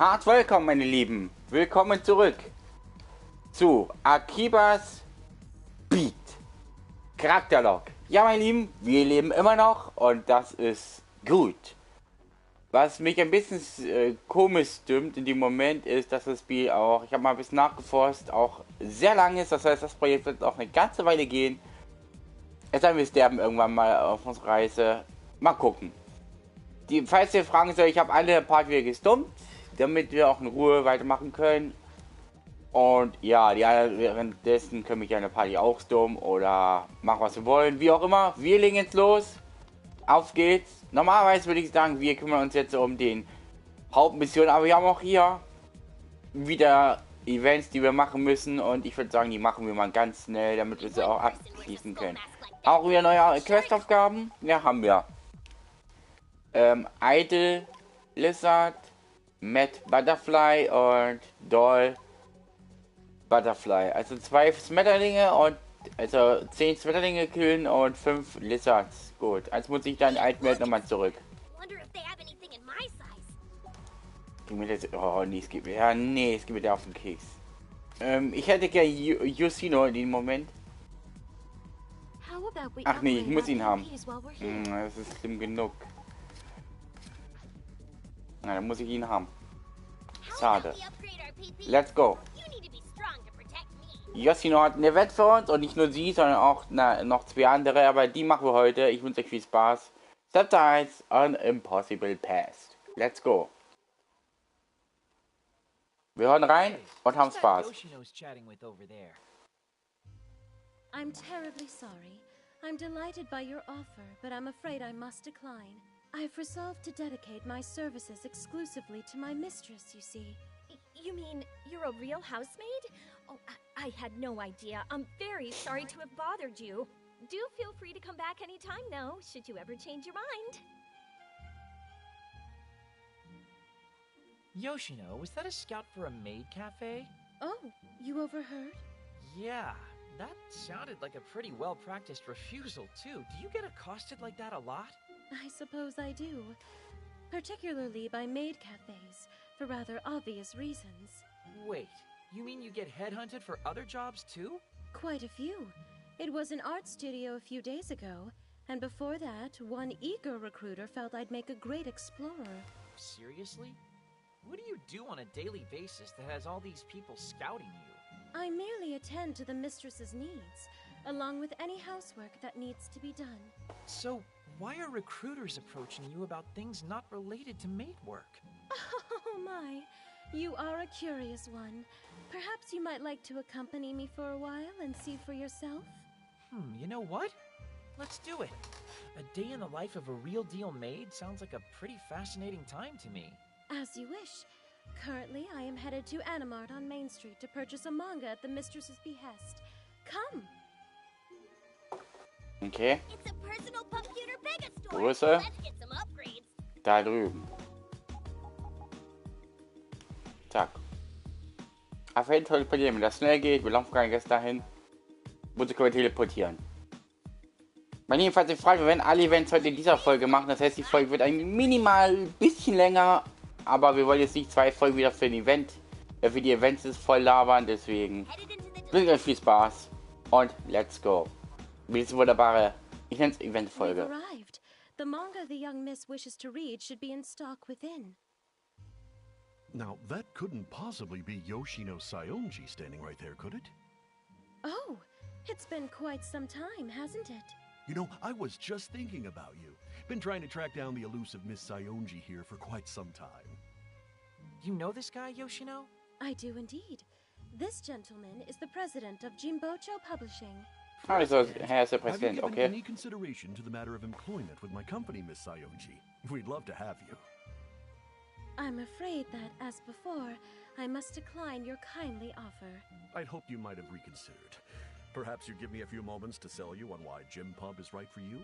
Hart willkommen, meine Lieben. Willkommen zurück zu AKIBA'S Beat Charakterlog. Ja, meine Lieben, wir leben immer noch und das ist gut. Was mich ein bisschen komisch stimmt in dem Moment ist, dass das Spiel auch, ich habe mal ein bisschen nachgeforscht, auch sehr lang ist. Das heißt, das Projekt wird auch eine ganze Weile gehen. Es sei denn, wir sterben irgendwann mal auf unserer Reise. Mal gucken. Falls ihr fragen sollt, ich habe alle Part wieder gestummt, damit wir auch in Ruhe weitermachen können. Und ja, die anderen währenddessen können mich eine Party auch stummen oder machen, was wir wollen. Wie auch immer, wir legen jetzt los. Auf geht's. Normalerweise würde ich sagen, wir kümmern uns jetzt um den Hauptmission, aber wir haben auch hier wieder Events, die wir machen müssen, und ich würde sagen, die machen wir mal ganz schnell, damit wir sie auch abschließen können. Auch wieder neue Questaufgaben? Ja, haben wir. Idle, Lizard, Matt Butterfly und Doll Butterfly. Also 2 Schmetterlinge und 10 Schmetterlinge killen und 5 Lizards. Gut, jetzt muss ich dann Altwelt nochmal zurück. Oh nee, es geht mir. Ja, nee, es geht mir da auf den Keks. Ich hätte gerne Yosino in dem Moment. Ach nee, ich muss ihn haben. Das ist schlimm genug. Na, dann muss ich ihn haben. Schade. Let's go. Yosino hat eine Wette für uns, und nicht nur sie, sondern auch noch 2 andere, aber die machen wir heute. Ich wünsche euch viel Spaß. Chapter 1 on Impossible Past. Let's go. Wir hören rein und haben Spaß. I'm terribly sorry. I'm delighted by your offer, but I'm afraid I must decline. I've resolved to dedicate my services exclusively to my mistress, you see. You mean you're a real housemaid? Oh, I had no idea. I'm very sorry to have bothered you. Do feel free to come back anytime, though, should you ever change your mind. Yoshino, was that a scout for a maid cafe? Oh, you overheard? Yeah, that sounded like a pretty well-practiced refusal, too. Do you get accosted like that a lot? I suppose I do. Particularly by maid cafes, for rather obvious reasons. Wait, you mean you get headhunted for other jobs, too? Quite a few. It was an art studio a few days ago, and before that, one eager recruiter felt I'd make a great explorer. Seriously? What do you do on a daily basis that has all these people scouting you? I merely attend to the mistress's needs, along with any housework that needs to be done. So, why are recruiters approaching you about things not related to maid work? Oh my, you are a curious one. Perhaps you might like to accompany me for a while and see for yourself? You know what? Let's do it. A day in the life of a real deal maid sounds like a pretty fascinating time to me. As you wish. Currently, I am headed to Animart on Main Street to purchase a manga at the mistress's behest. Come! Okay. It's a personal computer mega store. Wo ist er? Let's get some upgrades. Da drüben. Zack. Auf jeden Fall teleportieren, wenn das schnell geht. Wir laufen gar nicht erst dahin. Wozu können wir teleportieren? Meine jedenfalls, ich frage, wir werden alle Events heute in dieser Folge machen. Das heißt, die Folge wird ein minimal bisschen länger. Aber wir wollen jetzt nicht 2 Folgen wieder für die Events ist voll labern. Deswegen wünsche euch viel Spaß. Und let's go. Diese wunderbare, ich nenne es Event-Folge. The manga the young miss wishes to read should be in stock within. Now, that couldn't possibly be Yoshino Saionji standing right there, could it? Oh, it's been quite some time, hasn't it? You know, I was just thinking about you. Been trying to track down the elusive Miss Saionji here for quite some time. You know this guy, Yoshino? I do indeed. This gentleman is the president of Jimbocho Publishing. Also, Herr ist der Have you Präsident, given okay? any consideration to the matter of employment with my company, Miss Saionji? We'd love to have you. I'm afraid that, as before, I must decline your kindly offer. I'd hoped you might have reconsidered. Perhaps you'd give me a few moments to sell you on why Jim Pub is right for you?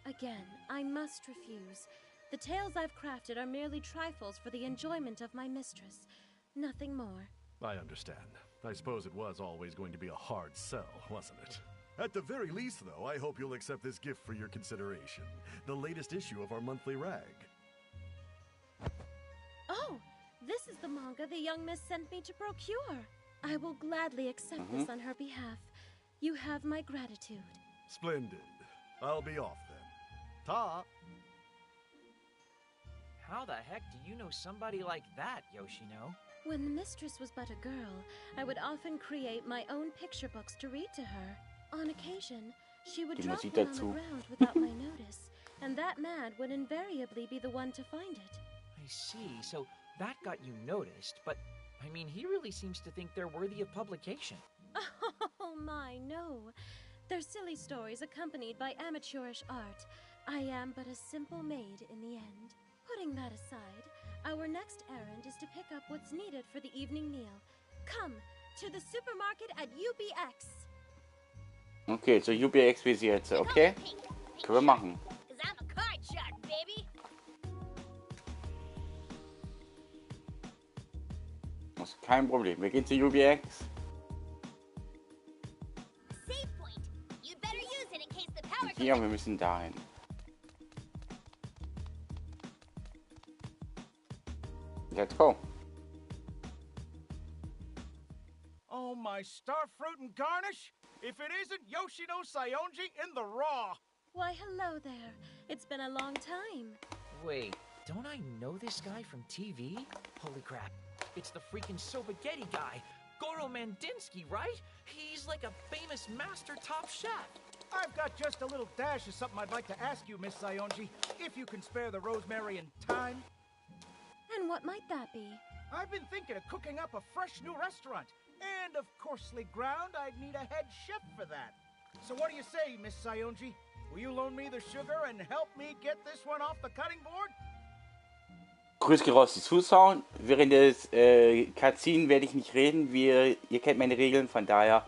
Again, I must refuse. The tales I've crafted are merely trifles for the enjoyment of my mistress. Nothing more. I understand. I suppose it was always going to be a hard sell, wasn't it? At the very least, though, I hope you'll accept this gift for your consideration. The latest issue of our monthly rag. Oh, the manga the young miss sent me to procure. I will gladly accept this on her behalf. You have my gratitude. Splendid. I'll be off then. Ta! How the heck do you know somebody like that, Yoshino? When the mistress was but a girl, I would often create my own picture books to read to her. On occasion, she would drop them on the ground without my notice, and that man would invariably be the one to find it. I see, so that got you noticed, but, I mean, he really seems to think they're worthy of publication. Oh my, no. They're silly stories accompanied by amateurish art. I am but a simple maid in the end. Putting that aside, our next errand is to pick up what's needed for the evening meal. Come to the supermarket at UBX. Okay, so UBX wie sie jetzt, okay? Können wir machen. Das ist kein Problem. Wir gehen zu UBX. Und hier, wir müssen dahin. Let's go. Oh, my starfruit and garnish! If it isn't Yoshino Sayonji in the raw! Why, hello there. It's been a long time. Wait, don't I know this guy from TV? Holy crap, it's the freaking Sobagetti guy, Goro Mandinsky, right? He's like a famous master top chef. I've got just a little dash of something I'd like to ask you, Miss Sayonji, if you can spare the rosemary and thyme. And what might that be? I've been thinking of cooking up a fresh new restaurant. And of coarsely ground, I'd need a head chef for that. So what do you say, Miss Sayonji? Will you loan me the sugar and help me get this one off the cutting board? Grüß geht raus, die Zuschauer. Während des Cutscene werde ich nicht reden. Ihr kennt meine Regeln, von daher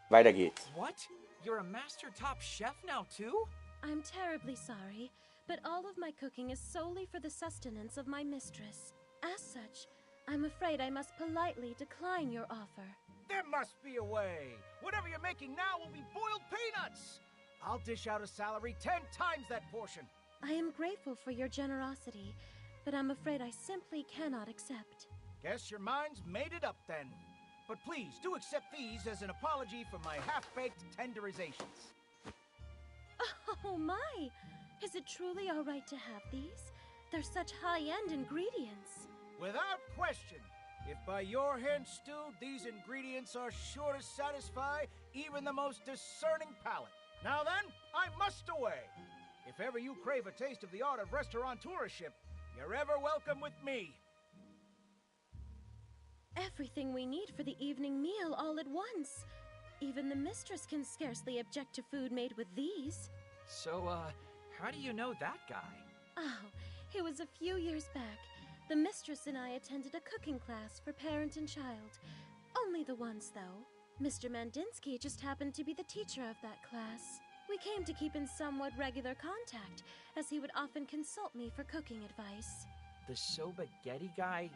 weiter geht's. What? You're a master top chef now too? I'm terribly sorry, but all of my cooking is solely for the sustenance of my mistress. As such, I'm afraid I must politely decline your offer. There must be a way. Whatever you're making now will be boiled peanuts. I'll dish out a salary 10 times that portion. I am grateful for your generosity, but I'm afraid I simply cannot accept. Guess your mind's made it up then. But please do accept these as an apology for my half-baked tenderizations. Oh my! Is it truly all right to have these? They're such high-end ingredients. Without question. If by your hand stewed, these ingredients are sure to satisfy even the most discerning palate. Now then, I must away. If ever you crave a taste of the art of restaurateurship, you're ever welcome with me. Everything we need for the evening meal all at once. Even the mistress can scarcely object to food made with these. So, how do you know that guy? Oh, it was a few years back. The mistress and I attended a cooking class for parent and child. Only the once, though. Mr. Mandinsky just happened to be the teacher of that class. We came to keep in somewhat regular contact, as he would often consult me for cooking advice. The Sobagetti guy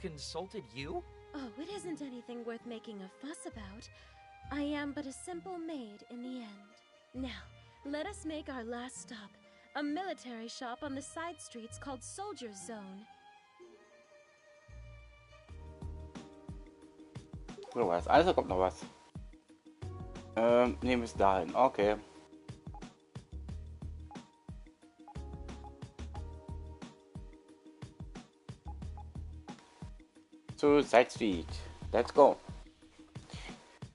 consulted you? Oh, it isn't anything worth making a fuss about. I am but a simple maid in the end. Now, let us make our last stop. A military shop on the side streets called Soldier's Zone. So was. Also kommt noch was. Nehmen wir es dahin. Okay. Zu Side Street. Let's go.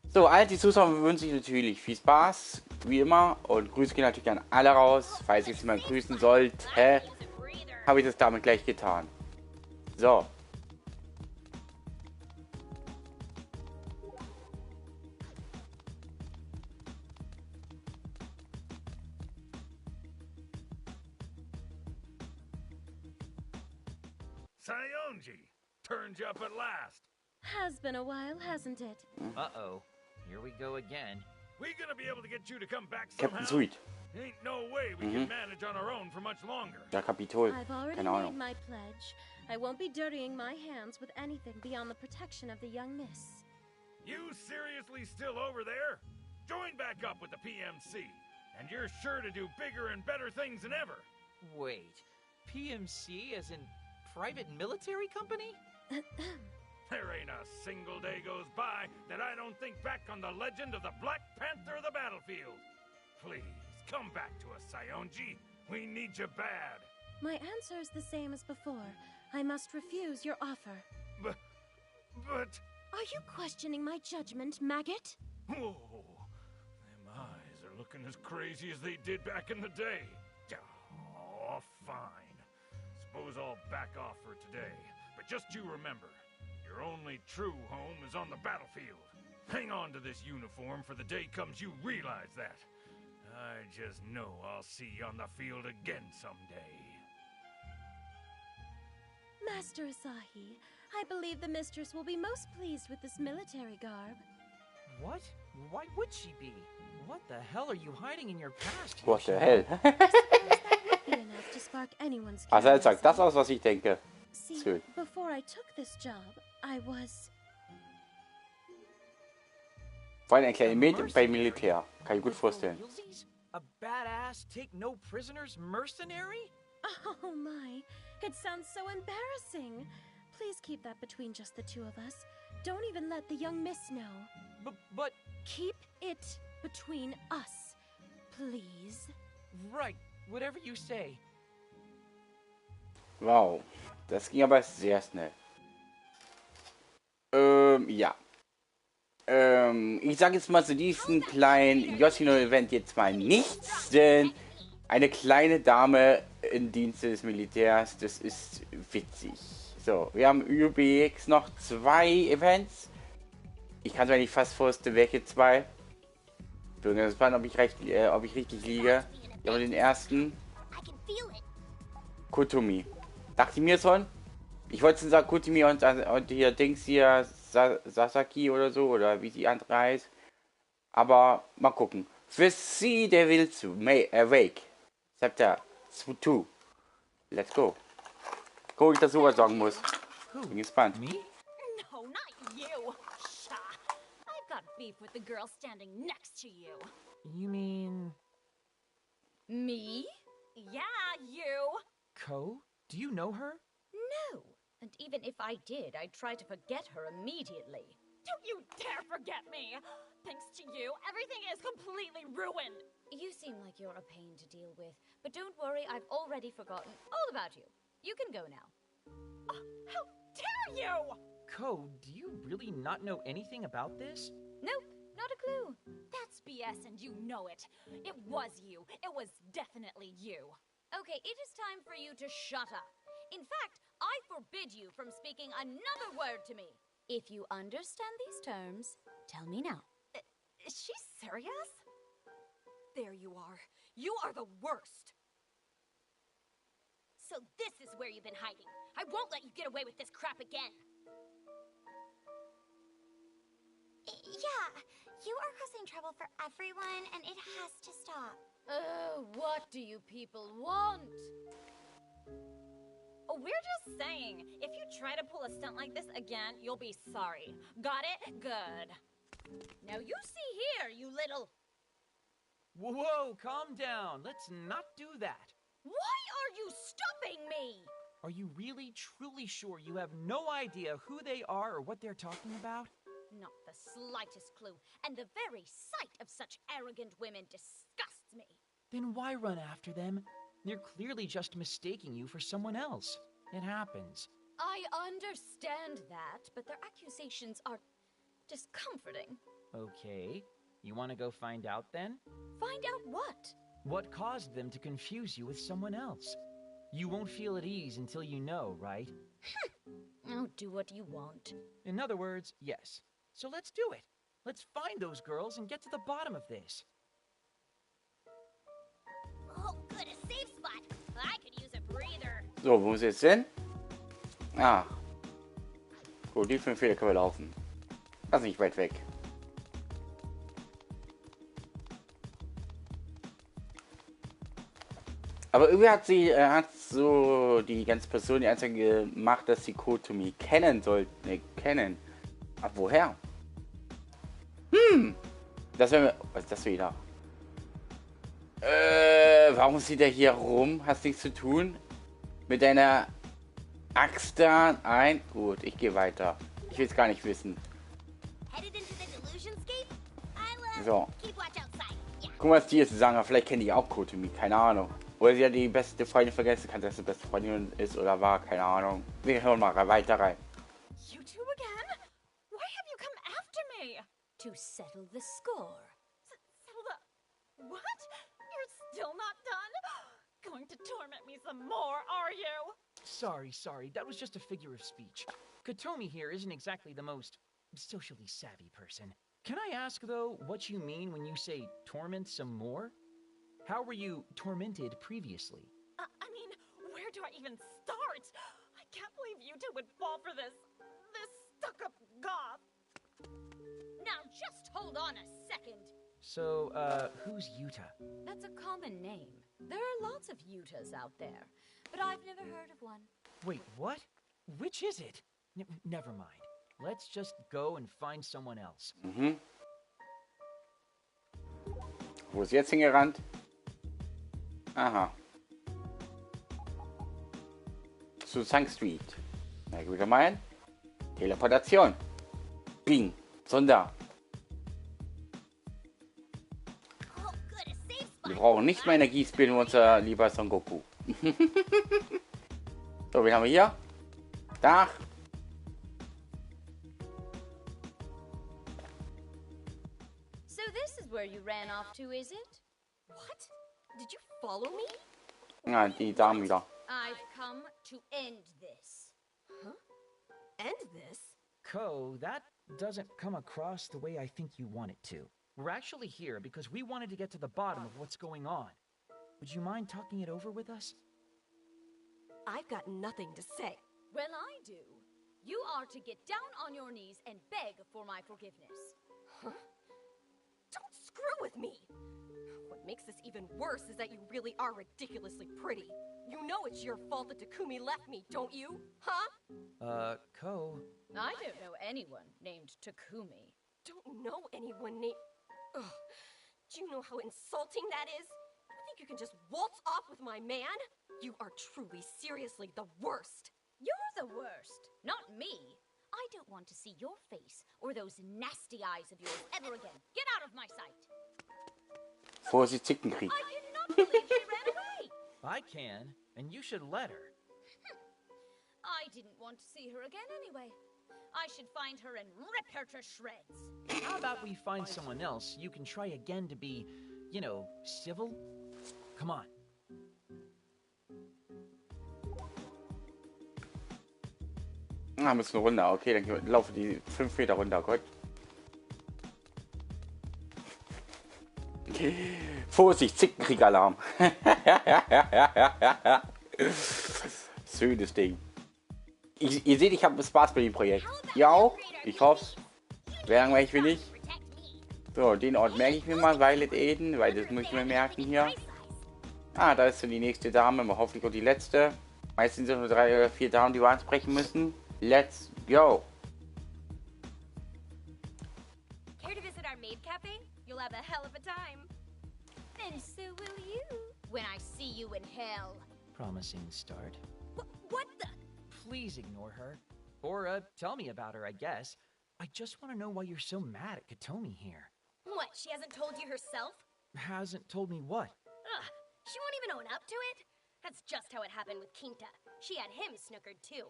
So, all die Zuschauer wünschen sich natürlich viel Spaß, wie immer. Und Grüße gehen natürlich an alle raus. Falls ihr jetzt jemand grüßen sollt, habe ich das damit gleich getan. So. Sayonji! Turned you up at last! Has been a while, hasn't it? Uh-oh. Here we go again. We gonna be able to get you to come back somehow? Captain Sweet. Ain't no way we can manage on our own for much longer. Der Kapitol. I've already Keine Ahnung. made my pledge. I won't be dirtying my hands with anything beyond the protection of the young miss. You seriously still over there? Join back up with the PMC, and you're sure to do bigger and better things than ever. Wait, PMC as in private military company? There ain't a single day goes by that I don't think back on the legend of the Black Panther of the battlefield. Please, come back to us, Sionji. We need you bad. My answer is the same as before. I must refuse your offer. But... Are you questioning my judgment, maggot? Whoa. Them eyes are looking as crazy as they did back in the day. Oh, fine. Suppose I'll back off for today. But just you remember, your only true home is on the battlefield. Hang on to this uniform for the day comes you realize that. I just know I'll see you on the field again someday. Master Asahi, I believe the mistress will be most pleased with this military garb. What? Why would she be? What the hell are you hiding in your past? What the hell? Be enough to spark anyone's Also er sagt das curiosity. aus, was ich denke. See, Schön. before I took this job, I was... Vor allem ein kleines Mädchen beim Militär. Kann ich gut vorstellen. A badass, take no prisoners mercenary? Oh my, it sounds so embarrassing. Please keep that between just the two of us. Don't even let the young miss know. But... Keep it between us, please. Right, whatever you say. Wow. Das ging aber sehr schnell. Ja. Ich sage jetzt mal zu diesem kleinen Yoshino-Event jetzt mal nichts, denn eine kleine Dame im Dienste des Militärs, das ist witzig. So, wir haben übrigens noch 2 Events. Ich kann es mir nicht fast vorstellen, welche 2. Ich bin gespannt, ob ich richtig liege. Ja, aber den ersten. Kotomi. Dachte ich mir schon. Ich wollte schon sagen, Kotomi und hier Dings hier, Sasaki oder so, oder wie die andere heißt. Aber mal gucken. Für sie, der will zu. Wake. Chapter 2. Let's go. Guck, ich das sowas sagen muss. Bin gespannt. Me? No, not you. Psha. I've got beef with the girl standing next to you. You mean... Me? Yeah, you. Ko? Do you know her? No. And even if I did, I'd try to forget her immediately. Don't you dare forget me! Thanks to you, everything is completely ruined! You seem like you're a pain to deal with, but don't worry, I've already forgotten all about you. You can go now. Oh, how dare you! Ko, do you really not know anything about this? Nope, not a clue. That's BS and you know it. It was you. It was definitely you. Okay, it is time for you to shut up. In fact, I forbid you from speaking another word to me. If you understand these terms, tell me now. Is she serious? There you are. You are the worst. So this is where you've been hiding. I won't let you get away with this crap again. Yeah, you are causing trouble for everyone, and it has to stop. What do you people want? Oh, we're just saying, if you try to pull a stunt like this again, you'll be sorry. Got it? Good. Now you see here, you little... Whoa, calm down. Let's not do that. Why are you stopping me? Are you really, truly sure you have no idea who they are or what they're talking about? Not the slightest clue, and the very sight of such arrogant women disgusts me. Then why run after them? They're clearly just mistaking you for someone else. It happens. I understand that, but their accusations are discomforting. Okay. You want to go find out then? Find out what? What caused them to confuse you with someone else? You won't feel at ease until you know, right? Oh, do what you want. In other words, yes. So let's do it. Let's find those girls and get to the bottom of this. Oh, good, a safe spot. I could use a breather. So, wo ist jetzt hin? Ah. Gut, die 5 Fehler können wir laufen. Das ist nicht weit weg. Aber irgendwie hat so die ganze Person die Anzeige gemacht, dass sie Kotomi kennen sollten. Kennen. Aber woher? Das wäre mir... Was ist das wieder? Warum sieht er hier rum? Hast nichts zu tun? Mit deiner Axtan ein. Gut, ich gehe weiter. Ich will es gar nicht wissen. So. Guck mal, was die jetzt sagen. Vielleicht kennen die auch Kotomi. Keine Ahnung. Oder sie hat die beste Freundin vergessen. Kann sein, dass die beste Freundin ist oder war. Keine Ahnung. Wir hören mal weiter rein. You two again? Why have you come after me? To settle the score. Settle the... What? You're still not done? Going to torment me some more, are you? Sorry. That was just a figure of speech. Kotomi here isn't exactly the most socially savvy person. Can I ask, though, what you mean when you say torment some more? How were you tormented previously? I mean, where do I even start? I can't believe you two would fall for this stuck-up goth. Now just hold on a second. So, who's Yuta? That's a common name. There are lots of Yutas out there, but I've never heard of one. Wait, what? Which is it? Never mind. Let's just go and find someone else. Mhm. Wo ist jetzt hingerannt? Aha. Zu St. Street. Na gut, gemein. Teleportation. Bing. Sonder. Wir brauchen nicht mehr Energiespin, unser lieber Son Goku. So, wen haben wir hier? Dach. So this is where you ran off to, is it? What? Did you follow me? Ja, die Damen wieder. I've come to end this. Huh? End this? Ko, that doesn't come across the way I think you want it to. We're actually here because we wanted to get to the bottom of what's going on. Would you mind talking it over with us? I've got nothing to say. Well, I do. You are to get down on your knees and beg for my forgiveness. Huh? Don't screw with me! What makes this even worse is that you really are ridiculously pretty. You know it's your fault that Takumi left me, don't you? Huh? Ko... I don't know anyone named Takumi. Don't know anyone named... Ugh. Do you know how insulting that is? You think you can just waltz off with my man? You are truly, seriously the worst. You're the worst, not me. I don't want to see your face or those nasty eyes of yours ever again. Get out of my sight. Vorsicht, Zickenkrieg. I cannot believe she ran away. I can, and you should let her. I didn't want to see her again anyway. I should find her and rip her to shreds. How about we find someone else you can try again to be, you know, civil? Come on. Ah, müssen wir runter. Okay, dann laufen die 5 Meter runter. Gut. Vorsicht, Zickenkrieg-Alarm. Schönes Ding. Ihr seht, ich habe Spaß bei dem Projekt. Ihr auch? Ich hoff's. Wer langweilig will ich? So, den Ort merke ich mir mal. Violet Eden, weil das muss ich mir merken hier. Ah, da ist so die nächste Dame. Mal hoffentlich auch die letzte. Meistens sind nur 3 oder 4 Damen, die wir ansprechen müssen. Let's go. Care to visit our maid cafe? You'll have a hell of a time. And so will you. When I see you in hell. Promising start. What the? Please ignore her. Or, tell me about her, I guess. I just want to know why you're so mad at Kotomi here. What, she hasn't told you herself? Hasn't told me what? Ugh, she won't even own up to it? That's just how it happened with Quinta. She had him snookered too.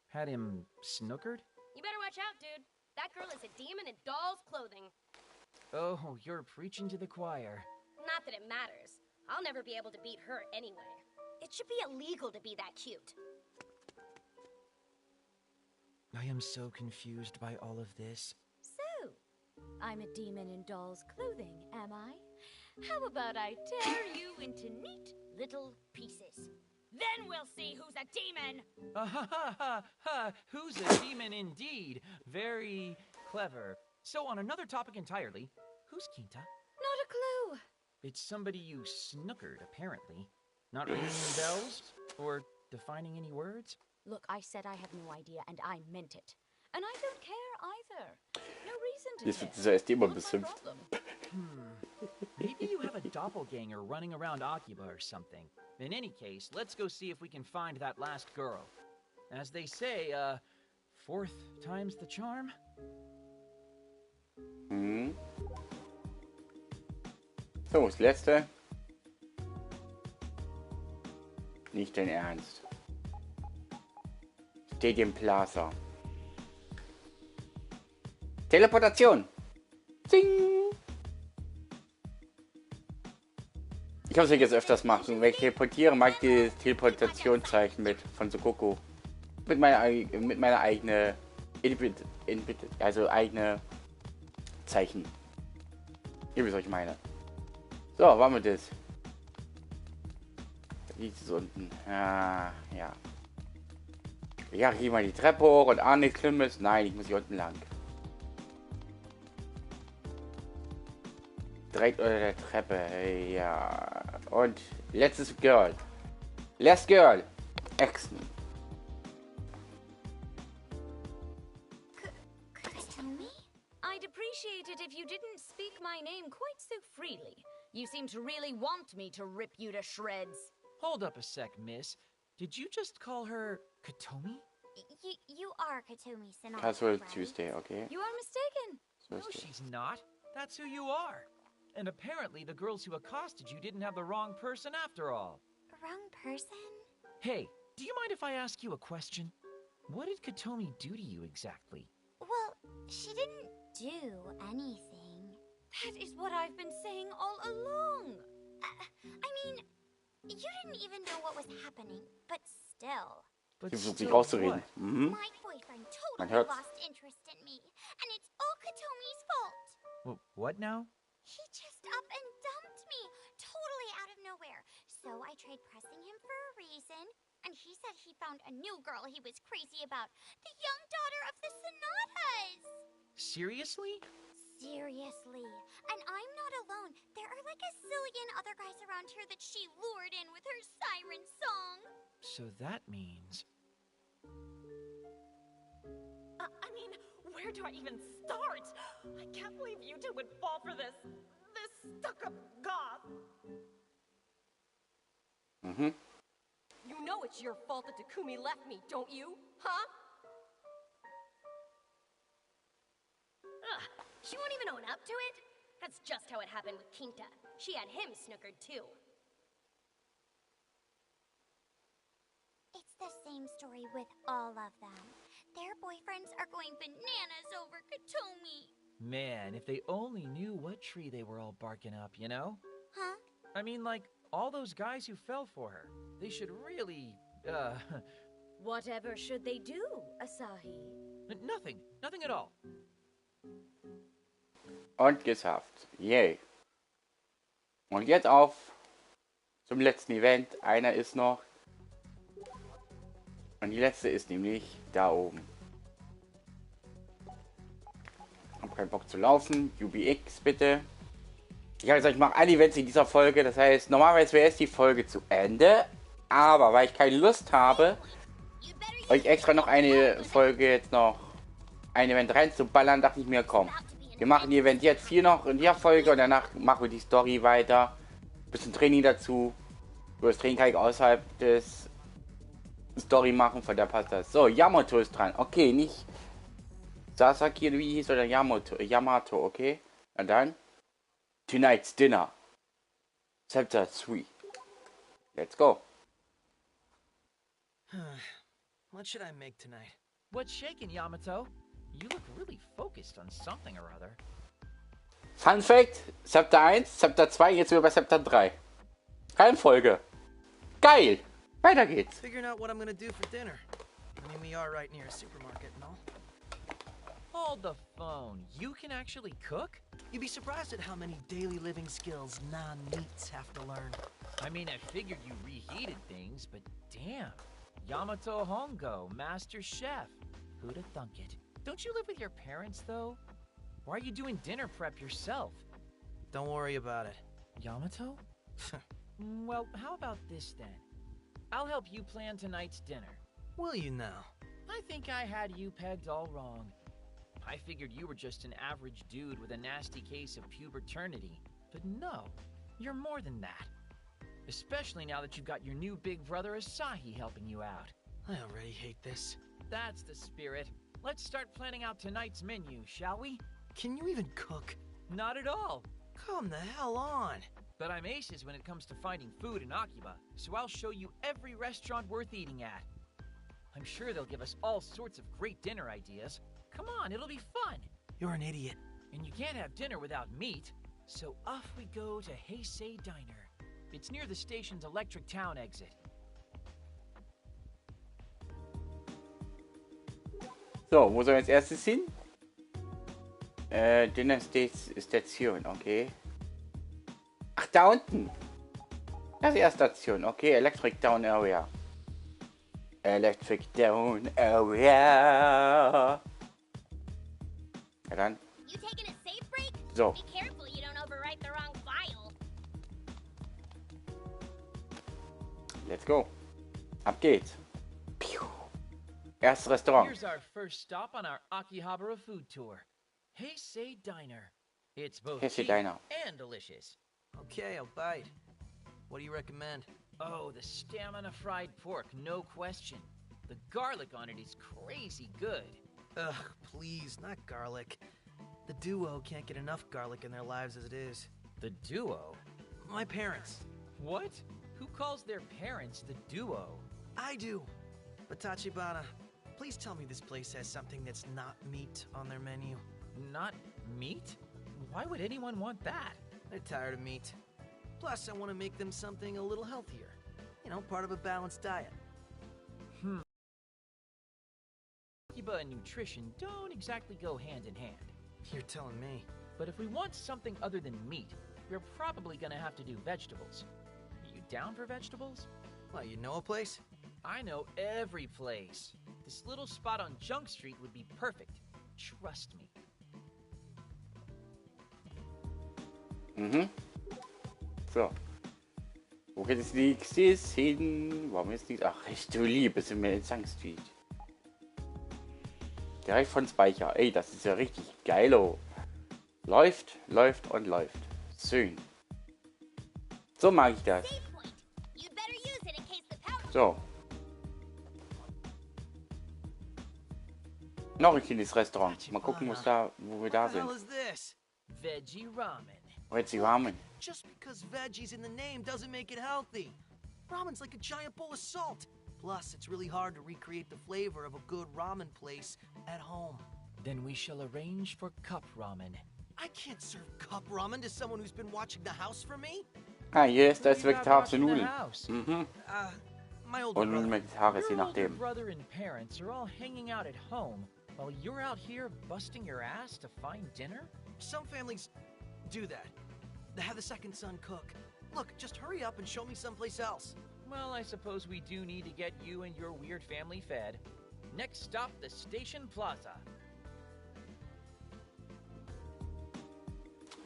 Had him snookered? You better watch out, dude. That girl is a demon in doll's clothing. Oh, you're preaching to the choir. Not that it matters. I'll never be able to beat her anyway. It should be illegal to be that cute. I am so confused by all of this. So, I'm a demon in doll's clothing, am I? How about I tear you into neat little pieces? Then we'll see who's a demon! Ha! Who's a demon indeed? Very clever. So on another topic entirely, who's Quinta? Not a clue. It's somebody you snookered, apparently. Not ringing any bells? Or defining any words? Look, I said I have no idea, and I meant it. And I don't care either. No reason to Jetzt care. wird dieser erst immer Not my beschimpft. problem. Maybe you have a doppelganger running around Akiba or something. In any case, let's go see if we can find that last girl. As they say, fourth time's the charm. Mhm. So, das letzte. Nicht dein Ernst. Stadium Plaza. Teleportation. Zing. Ich habe es jetzt öfters gemacht. Und wenn ich teleportiere, mag ich die Teleportationszeichen mit von Sokoko. Mit meiner eigenen also eigene Zeichen. Ihr wisst, was ich meine. So, waren wir das? Liegt es unten. Ja, ja. Ja, geh mal die Treppe hoch und nichts Schlimmes. Nein, ich muss hier unten lang. Direkt unter der Treppe. Ja. Und letztes Girl. Last Girl. Exen. I'd appreciate it if you didn't speak my name quite so freely. You seem to really want me to rip you to shreds. Hold up a sec, miss. Did you just call her Kotomi? You are Kotomi Sonata, Casual right? Tuesday, okay. You are mistaken. No, she's not. That's who you are. And apparently the girls who accosted you didn't have the wrong person after all. Wrong person? Hey, do you mind if I ask you a question? What did Kotomi do to you exactly? Well, she didn't do anything. That is what I've been saying all along. I mean, you didn't even know what was happening, but still. But Sie versucht sich still rauszureden. what? Mhm. My boyfriend Man totally hört's. lost interest in me, and it's all Kotomi's fault. What now? He just up and dumped me, totally out of nowhere. So I tried pressing him for a reason, and he said he found a new girl he was crazy about, the young daughter of the Sonatas. Seriously? Seriously. And I'm not alone. There are like a zillion other guys around here that she lured in with her siren song. So that means... I mean, where do I even start? I can't believe you two would fall for this stuck-up goth. Mhm. You know it's your fault that Takumi left me, don't you? Huh? Ugh, she won't even own up to it? That's just how it happened with Kinta. She had him snookered too. It's the same story with all of them. Their boyfriends are going bananas over Kotomi. Man, if they only knew what tree they were all barking up, you know? Huh? I mean, like, all those guys who fell for her. They should really, Whatever should they do, Asahi? Nothing. Nothing at all. Und geschafft. Yay. Und jetzt auf zum letzten Event. Einer ist noch. Und die letzte ist nämlich da oben. Hab keinen Bock zu laufen. UBX bitte. Ich habe gesagt, ich mache alle Events in dieser Folge. Das heißt, normalerweise wäre jetzt die Folge zu Ende. Aber weil ich keine Lust habe, euch extra noch eine Folge jetzt noch ein Event reinzuballern, dachte ich mir, komm. Wir machen die Event jetzt hier noch in der Folge und danach machen wir die Story weiter. Bisschen Training dazu. Über das Training kann ich außerhalb des Story machen, von der passt das. So, Yamato ist dran. Okay, nicht Sasaki, wie hieß, oder Yamato, okay. Und dann Tonight's Dinner. Chapter 3. Let's go. What should I make tonight? What's shaking, Yamato? You look really focused on something or other. Fun Fact, Chapter 1, Chapter 2, jetzt wieder bei Chapter 3. Reihenfolge. Geil. Weiter geht's. Figuring out what I'm gonna do for dinner. I mean, we are right near a supermarket and all. Hold the phone. You can actually cook? You'd be surprised at how many daily living skills non-meats have to learn. I mean, I figured you reheated things, but damn. Yamato Hongo, Master Chef. Who'd have thunk it? Don't you live with your parents, though? Why are you doing dinner prep yourself? Don't worry about it. Yamato? Well, how about this then? I'll help you plan tonight's dinner. Will you now? I think I had you pegged all wrong. I figured you were just an average dude with a nasty case of pubертernity. But no, you're more than that. Especially now that you've got your new big brother Asahi helping you out. I already hate this. That's the spirit. Let's start planning out tonight's menu, shall we? Can you even cook? Not at all. Come the hell on. But I'm aces when it comes to finding food in Akiba, so I'll show you every restaurant worth eating at. I'm sure they'll give us all sorts of great dinner ideas. Come on, it'll be fun. You're an idiot. And you can't have dinner without meat. So off we go to Heisei Diner. It's near the station's Electric Town exit. So, wo soll wir als erstes hin? Station, okay. Ach, da unten. Das ist die erste Station, okay. Electric Town Area. Electric Town Area. Ja dann. You taking a safe break? So. Be careful you don't overwrite the wrong file. Let's go. Ab geht's. Piu. Erstes Restaurant. Here's our first stop on our Akihabara food tour. Heisei Diner. It's both Heisei cheap Diner. and delicious. Okay, I'll bite. What do you recommend? Oh, the stamina fried pork, no question. The garlic on it is crazy good. Ugh, please, not garlic. The duo can't get enough garlic in their lives as it is. The duo? My parents. What? Who calls their parents the duo? I do. But Tachibana, please tell me this place has something that's not meat on their menu. Not meat? Why would anyone want that? They're tired of meat. Plus, I want to make them something a little healthier. You know, part of a balanced diet. Akiba and nutrition don't exactly go hand in hand. You're telling me. But if we want something other than meat, we're probably gonna have to do vegetables. Are you down for vegetables? Well, you know a place? I know every place. This little spot on Junk Street would be perfect. Trust me. So. Wo geht es nächstes hin? Warum ist nichts? Ach, echt du Liebe, sind wir in Junk Street. Direkt von Speicher. Ey, das ist ja richtig geil, oh. Läuft, läuft und läuft. Schön. So mag ich das. So. Noch ein kleines Restaurant. Mal gucken, wo wir da sind. Veggie Ramen. Veggie Ramen. Just because veggie's in the name doesn't make it healthy. Ramen's like a giant bowl of salt. Plus, it's really hard to recreate the flavor of a good ramen place at home. Then we shall arrange for cup ramen. I can't serve cup ramen to someone who's been watching the house for me. Ah, hier ist das vegetarische Nudeln. My older Und Nudeln vegetarische, je Your older nachdem. brother and parents are all hanging out at home while you're out here busting your ass to find dinner? Some families do that. They have the second son cook. Look, just hurry up and show me someplace else. Well, I suppose we do need to get you and your weird family fed. Next stop, the Station Plaza.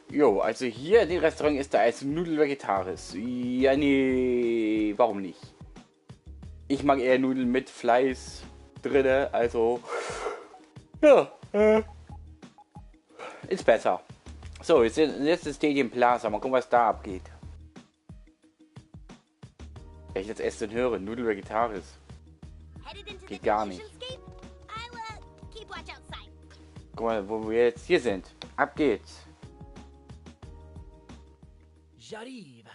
Jo, also hier in dem Restaurant ist der als Nudel vegetarisch. Ja, nee, warum nicht? Ich mag eher Nudeln mit Fleisch drinne, also ja, ist besser. So, jetzt ist das Stadium Plaza. Mal gucken, was da abgeht. Wenn ich das Essen höre, Nudel vegetarisch. Geht gar nicht. Guck mal, wo wir jetzt hier sind. Ab geht's. J'arrive.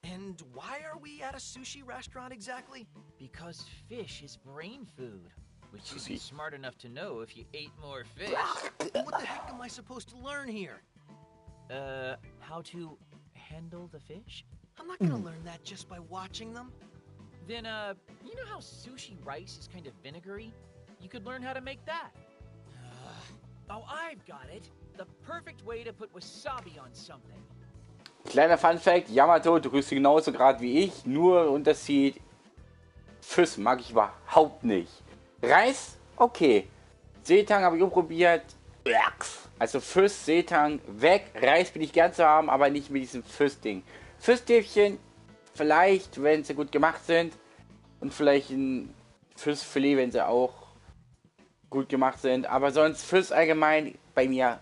And why are we at a sushi restaurant exactly? Because fish is brain food. Which you'd be Sushi. smart enough to know if you ate more fish. What the heck am I supposed to learn here? How to handle the fish? I'm not gonna learn that just by watching them. Then, you know how sushi rice is kind of vinegary? You could learn how to make that. Oh, I've got it. The perfect way to put wasabi on something. Kleiner Funfact, Yamato, du grüßt genauso gerade wie ich, nur Unterschied, Fisch mag ich überhaupt nicht. Reis, okay. Seetang habe ich auch probiert. Also Fisch, Seetang, weg. Reis bin ich gern zu haben, aber nicht mit diesem Fischding. Fischstäbchen, vielleicht, wenn sie gut gemacht sind. Und vielleicht ein Fischfilet, wenn sie auch gut gemacht sind. Aber sonst Fisch allgemein bei mir,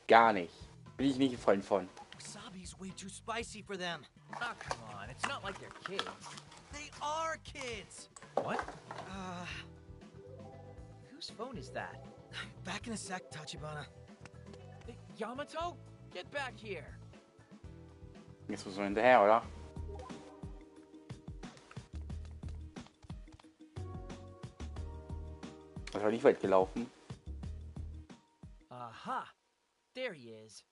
gar nicht. Bin ich nicht ein Freund von. Wasabi's way too spicy for them. Oh, come on. It's not like they're kids. They our kids. What? Whose phone is that? Back in a sec, Tachibana. Hey, Yamato? Get back here. Jetzt müssen wir hinterher, oder? Das war nicht weit gelaufen. Aha. There he is.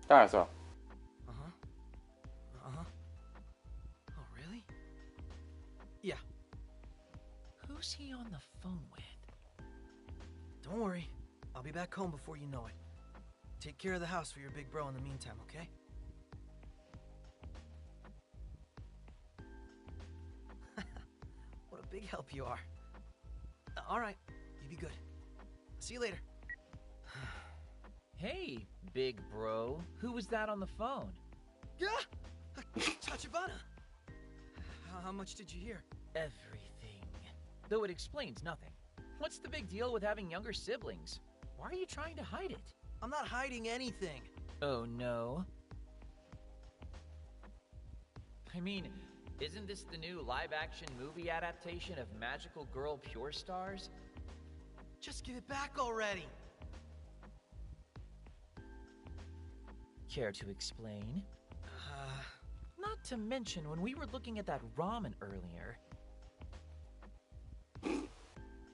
Da ist er. Oh, really? Yeah. Who's he on the phone with? Don't worry. I'll be back home before you know it. Take care of the house for your big bro in the meantime, okay? What a big help you are. All right. You be good. See you later. Hey, big bro. Who was that on the phone? Yeah! Tachibana! How much did you hear? Everything. Though it explains nothing. What's the big deal with having younger siblings? Why are you trying to hide it? I'm not hiding anything. Oh no. I mean, isn't this the new live-action movie adaptation of Magical Girl Pure Stars? Just give it back already. Care to explain? Not to mention, when we were looking at that ramen earlier...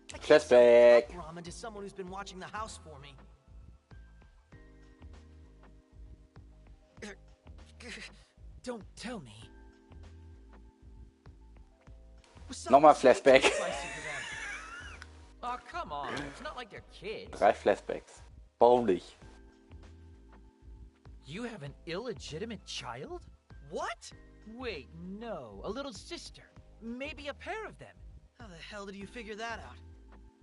Flashback. Ramen to someone who's been watching the house for me. Don't tell me. Nochmal Flashback. Oh, come on. It's not like they're kids. 3 Flashbacks. Warum nicht? You have an illegitimate child? What? Wait, no. A little sister. Maybe a pair of them. How the hell did you figure that out?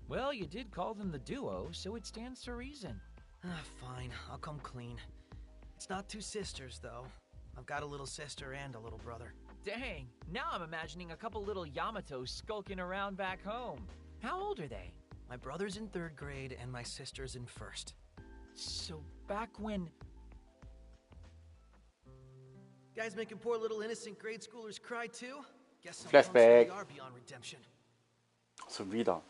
Well, you did call them the duo, so it stands to reason. Fine. I'll come clean. It's not 2 sisters, though. I've got a little sister and a little brother. Dang. Now I'm imagining a couple little Yamatos skulking around back home. How old are they? My brother's in 3rd grade and my sister's in 1st. So back when... Guys making poor little innocent grade schoolers cry too? Guess some Flashback. punks really are beyond redemption. Schon wieder.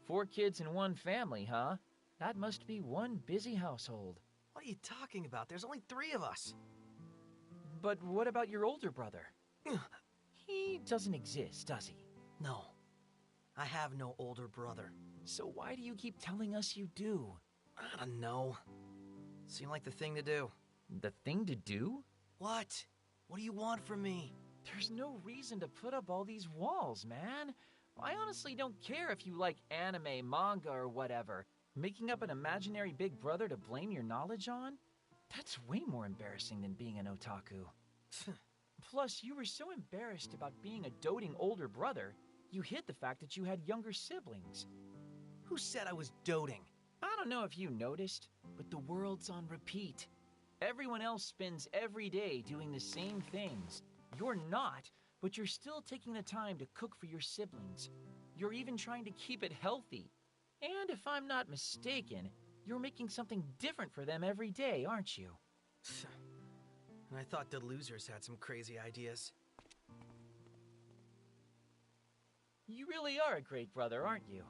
4 kids in one family, huh? That must be one busy household. What are you talking about? There's only 3 of us. But what about your older brother? He doesn't exist, does he? No. I have no older brother. So why do you keep telling us you do? I don't know. Seemed like the thing to do. The thing to do? What? What do you want from me? There's no reason to put up all these walls, man. I honestly don't care if you like anime, manga, or whatever. Making up an imaginary big brother to blame your knowledge on? That's way more embarrassing than being an otaku. Plus, you were so embarrassed about being a doting older brother, you hid the fact that you had younger siblings. Who said I was doting? I don't know if you noticed, but the world's on repeat. Everyone else spends every day doing the same things. You're not, but you're still taking the time to cook for your siblings. You're even trying to keep it healthy. And if I'm not mistaken, you're making something different for them every day, aren't you? I thought the losers had some crazy ideas. You really are a great brother, aren't you?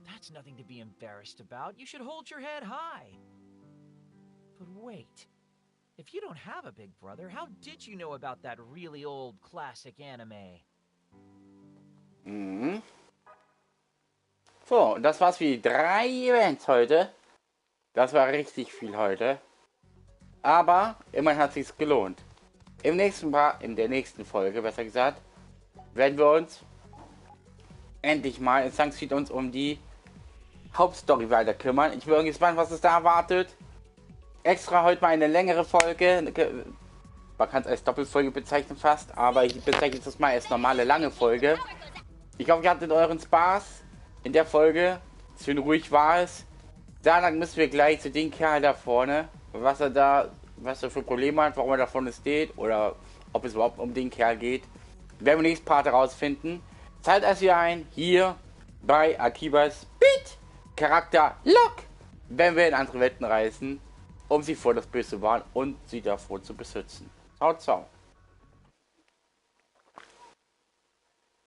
That's nothing to be embarrassed about. You should hold your head high. But wait. If you don't have a big brother, how did you know about that really old classic anime? Mhm. So, und das war's für die 3 Events heute. Das war richtig viel heute. Aber immerhin hat es sich gelohnt. In der nächsten Folge, besser gesagt, werden wir uns endlich mal in St. Street uns um die Hauptstory weiter kümmern. Ich bin gespannt, was es da erwartet. Extra heute mal eine längere Folge. Man kann es als Doppelfolge bezeichnen fast, aber ich bezeichne es mal als normale lange Folge. Ich hoffe, ihr hattet euren Spaß in der Folge. Schön ruhig war es. Danach müssen wir gleich zu dem Kerl da vorne, was er für Probleme hat, warum er da vorne steht oder ob es überhaupt um den Kerl geht. Werden wir im nächsten Part herausfinden. Zahlt also hier ein, hier bei AKIBA'S Charakter Lock, wenn wir in andere Welten reisen, um sie vor das Böse zu warnen und sie davor zu beschützen. Ciao, ciao.